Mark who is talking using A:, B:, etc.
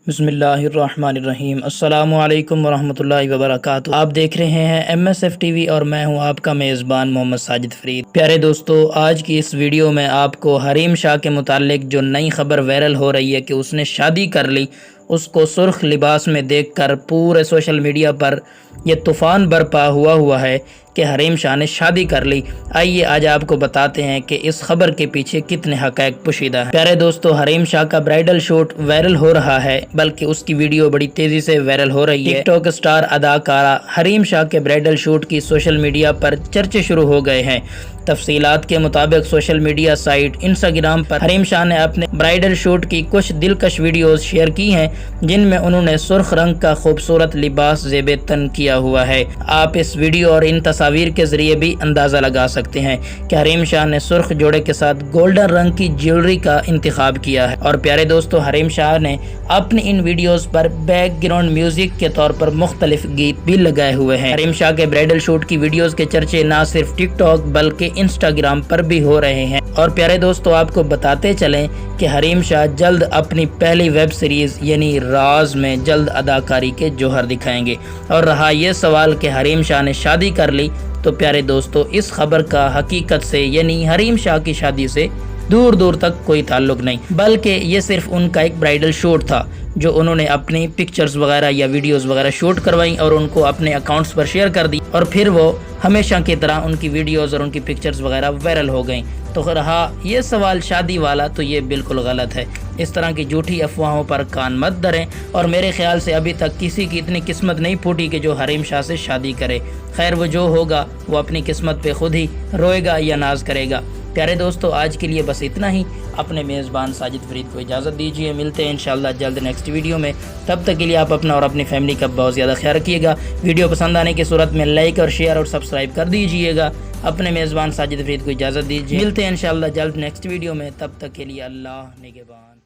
A: بسم اللہ الرحمن الرحیم۔ السلام علیکم ورحمۃ اللہ وبرکاتہ۔ آپ دیکھ رہے ہیں MSF TV اور میں ہوں آپ کا میزبان محمد ساجد فرید۔ پیارے دوستو، آج کی اس ویڈیو میں آپ کو حریم شاہ کے متعلق جو نئی خبر وائرل ہو رہی ہے کہ اس نے شادی کر لی، اس کو سرخ لباس میں دیکھ کر پورے سوشل میڈیا پر یہ طوفان برپا ہوا ہے کہ حریم شاہ نے شادی کر لی۔ آئیے آج آپ کو بتاتے ہیں کہ اس خبر کے پیچھے کتنے حقائق پوشیدہ ہیں۔ پیارے دوستو، حریم شاہ کا برائیڈل شوٹ وائرل ہو رہا ہے، بلکہ اس کی ویڈیو بڑی تیزی سے وائرل ہو رہی ہے۔ ٹک ٹاک سٹار اداکارہ حریم شاہ کے برائیڈل شوٹ کی سوشل میڈیا پر چرچے شروع ہو گئے ہیں۔ تفصیلات کے مطابق سوشل میڈیا سائٹ انسٹاگرام پر حریم شاہ نے اپنے برائیڈل شوٹ کی کچھ دلکش ویڈیوز شیئر کی ہیں، جن میں انہوں نے سرخ رنگ کا خوبصورت لباس زیب تن کیا ہوا ہے۔ آپ اس ویڈیو اور ان تصاویر کے ذریعے بھی اندازہ لگا سکتے ہیں کہ حریم شاہ نے سرخ جوڑے کے ساتھ گولڈن رنگ کی جیولری کا انتخاب کیا ہے۔ اور پیارے دوستو، حریم شاہ نے اپنی ان ویڈیوز پر بیک گراؤنڈ میوزک کے طور پر مختلف گیت بھی لگائے ہوئے ہیں۔ حریم شاہ کے برائیڈل شوٹ کی ویڈیوز کے چرچے نہ صرف ٹک ٹاک بلکہ انسٹاگرام پر بھی ہو رہے ہیں۔ اور پیارے دوستو، آپ کو بتاتے چلیں کہ حریم شاہ جلد اپنی پہلی ویب سیریز یعنی راز میں جلد اداکاری کے جوہر دکھائیں گے۔ اور رہا یہ سوال کہ حریم شاہ نے شادی کر لی، تو پیارے دوستو، اس خبر کا حقیقت سے یعنی حریم شاہ کی شادی سے دور دور تک کوئی تعلق نہیں، بلکہ یہ صرف ان کا ایک برائیڈل شوٹ تھا جو انہوں نے اپنی پکچرز وغیرہ یا ویڈیوز وغیرہ شوٹ کروائیں اور ان کو اپنے اکاؤنٹس پر شیئر کر دی، اور پھر وہ ہمیشہ کی طرح ان کی ویڈیوز اور ان کی پکچرز وغیرہ وائرل ہو گئیں۔ تو رہا یہ سوال شادی والا، تو یہ بالکل غلط ہے۔ اس طرح کی جھوٹی افواہوں پر کان مت دھریں، اور میرے خیال سے ابھی تک کسی کی اتنی قسمت نہیں پھوٹی کہ جو حریم شاہ سے شادی کرے۔ خیر، وہ جو ہوگا وہ اپنی قسمت پہ خود ہی روئے گا یا ناز کرے گا۔ پیارے دوستو، آج کے لیے بس اتنا ہی۔ اپنے میزبان ساجد فرید کو اجازت دیجیے، ملتے ہیں انشاءاللہ جلد نیکسٹ ویڈیو میں۔ تب تک کے لیے آپ اپنا اور اپنی فیملی کا بہت زیادہ خیال رکھیے گا۔ ویڈیو پسند آنے کی صورت میں لائک اور شیئر اور سبسکرائب کر دیجیے گا۔ اپنے میزبان ساجد فرید کو اجازت دیجیے، ملتے ہیں انشاءاللہ جلد نیکسٹ ویڈیو میں۔ تب تک کے لیے اللہ نگہبان۔